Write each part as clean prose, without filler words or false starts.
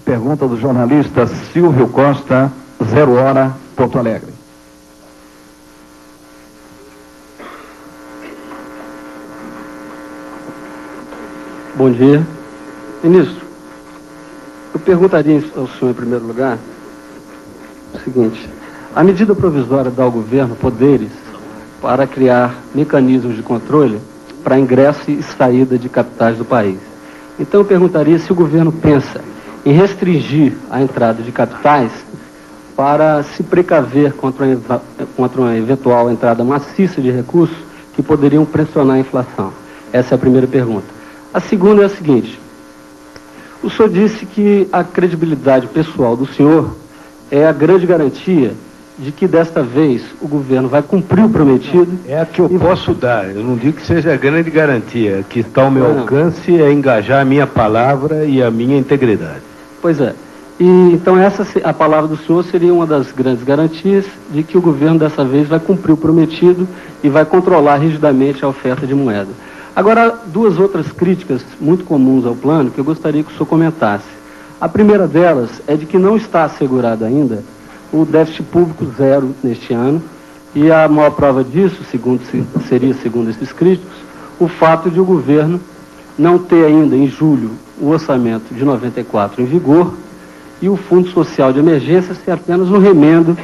Pergunta do jornalista Silvio Costa, 0 hora, Porto Alegre. Bom dia. Ministro, eu perguntaria ao senhor, em primeiro lugar, o seguinte: a medida provisória dá ao governo poderes para criar mecanismos de controle para ingresso e saída de capitais do país. Então eu perguntaria se o governo pensa em restringir a entrada de capitais para se precaver contra uma eventual entrada maciça de recursos que poderiam pressionar a inflação. Essa é a primeira pergunta. A segunda é a seguinte: o senhor disse que a credibilidade pessoal do senhor é a grande garantia de que desta vez o governo vai cumprir o prometido. É a que eu posso dar, eu não digo que seja a grande garantia, que está ao meu alcance é engajar a minha palavra e a minha integridade. Pois é. E então a palavra do senhor seria uma das grandes garantias de que o governo dessa vez vai cumprir o prometido e vai controlar rigidamente a oferta de moeda. Agora, duas outras críticas muito comuns ao plano que eu gostaria que o senhor comentasse. A primeira delas é de que não está assegurado ainda o déficit público zero neste ano, e a maior prova disso, segundo esses críticos, o fato de o governo não ter ainda em julho o orçamento de 94 em vigor e o Fundo Social de Emergência ser apenas um remendo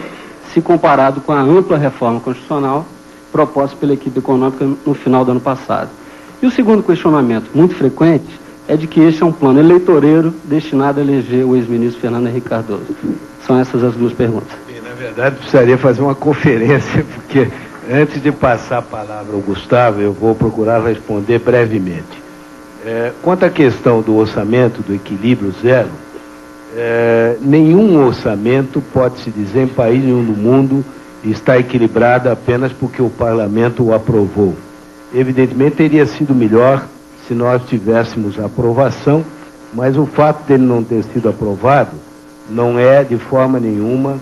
se comparado com a ampla reforma constitucional proposta pela equipe econômica no final do ano passado. E o segundo questionamento, muito frequente, é de que este é um plano eleitoreiro destinado a eleger o ex-ministro Fernando Henrique Cardoso. São essas as duas perguntas. Bem, na verdade, precisaria fazer uma conferência, porque antes de passar a palavra ao Gustavo, eu vou procurar responder brevemente. Quanto à questão do orçamento, do equilíbrio zero, nenhum orçamento, pode-se dizer, em país nenhum do mundo, está equilibrado apenas porque o parlamento o aprovou. Evidentemente, teria sido melhor se nós tivéssemos a aprovação, mas o fato dele não ter sido aprovado não é, de forma nenhuma,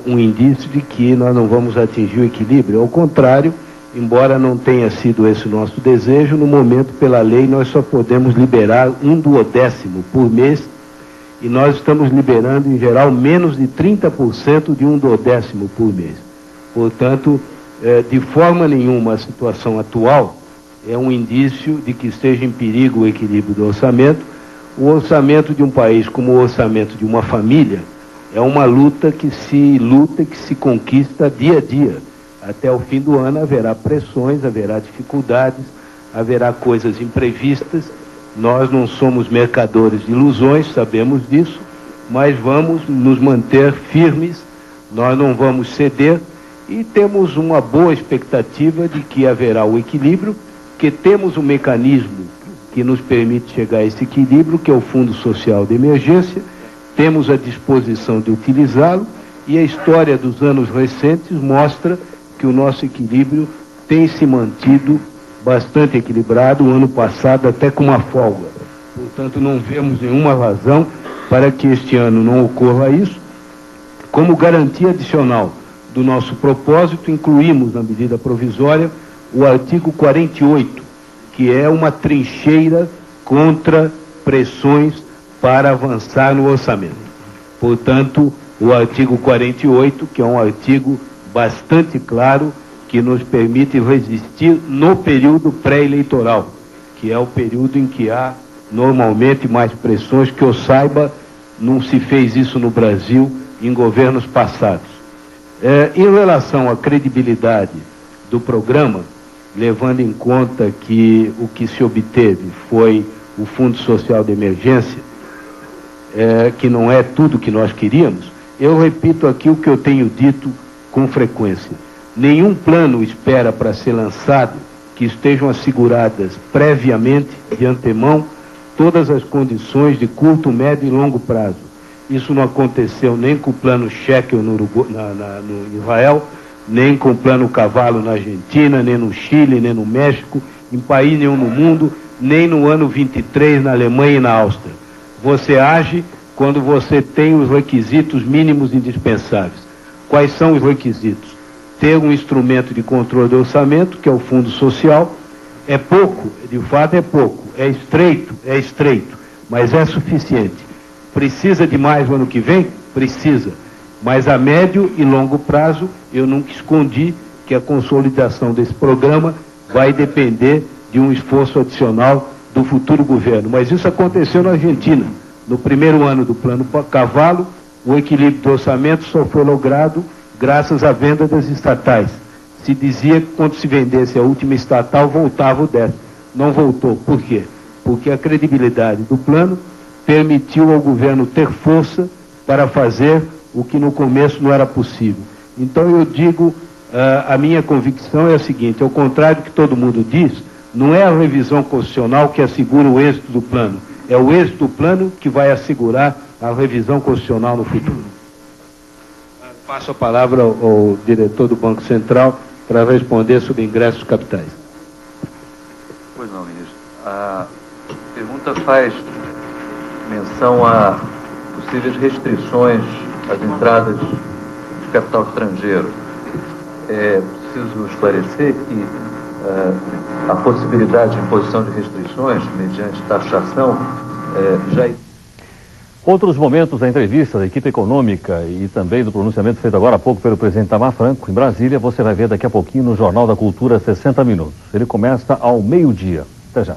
um indício de que nós não vamos atingir o equilíbrio. Ao contrário, embora não tenha sido esse o nosso desejo, no momento, pela lei, nós só podemos liberar 1/12 por mês, e nós estamos liberando, em geral, menos de 30% de 1/12 por mês. Portanto, de forma nenhuma a situação atual é um indício de que esteja em perigo o equilíbrio do orçamento. O orçamento de um país, como o orçamento de uma família, é uma luta que se conquista dia a dia. Até o fim do ano haverá pressões, haverá dificuldades, haverá coisas imprevistas. Nós não somos mercadores de ilusões, sabemos disso, mas vamos nos manter firmes, nós não vamos ceder e temos uma boa expectativa de que haverá o equilíbrio, que temos um mecanismo que nos permite chegar a esse equilíbrio, que é o Fundo Social de Emergência, temos a disposição de utilizá-lo e a história dos anos recentes mostra que o nosso equilíbrio tem se mantido bastante equilibrado, o ano passado até com uma folga. Portanto, não vemos nenhuma razão para que este ano não ocorra isso. Como garantia adicional do nosso propósito, incluímos na medida provisória o artigo 48, que é uma trincheira contra pressões para avançar no orçamento. Portanto, o artigo 48, que é um artigo bastante claro, que nos permite resistir no período pré-eleitoral, que é o período em que há normalmente mais pressões. Que eu saiba, não se fez isso no Brasil em governos passados. Em relação à credibilidade do programa, levando em conta que o que se obteve foi o Fundo Social de Emergência, que não é tudo que nós queríamos, eu repito aqui o que eu tenho dito com frequência. Nenhum plano espera para ser lançado que estejam asseguradas previamente, de antemão, todas as condições de curto, médio e longo prazo. Isso não aconteceu nem com o plano Shekel no Israel, nem com o plano Cavalo na Argentina, nem no Chile, nem no México, em país nenhum no mundo, nem no ano 23 na Alemanha e na Áustria. Você age quando você tem os requisitos mínimos indispensáveis. Quais são os requisitos? Ter um instrumento de controle do orçamento, que é o Fundo Social. É pouco, de fato é pouco. É estreito, mas é suficiente. Precisa de mais no ano que vem? Precisa. Mas a médio e longo prazo, eu nunca escondi que a consolidação desse programa vai depender de um esforço adicional do futuro governo. Mas isso aconteceu na Argentina. No primeiro ano do Plano Cavalo, o equilíbrio do orçamento só foi logrado graças à venda das estatais. Se dizia que quando se vendesse a última estatal, voltava o déficit. Não voltou. Por quê? Porque a credibilidade do plano permitiu ao governo ter força para fazer o que no começo não era possível. Então eu digo, a minha convicção é a seguinte, ao contrário do que todo mundo diz, não é a revisão constitucional que assegura o êxito do plano, é o êxito do plano que vai assegurar a revisão constitucional no futuro. Passo a palavra ao diretor do Banco Central para responder sobre ingressos capitais. Pois não, ministro. A pergunta faz menção a possíveis restrições às entradas de capital estrangeiro. É preciso esclarecer que a possibilidade de imposição de restrições mediante taxação já... Outros momentos da entrevista da equipe econômica e também do pronunciamento feito agora há pouco pelo presidente Itamar Franco, em Brasília, você vai ver daqui a pouquinho no Jornal da Cultura 60 Minutos. Ele começa ao meio-dia. Até já.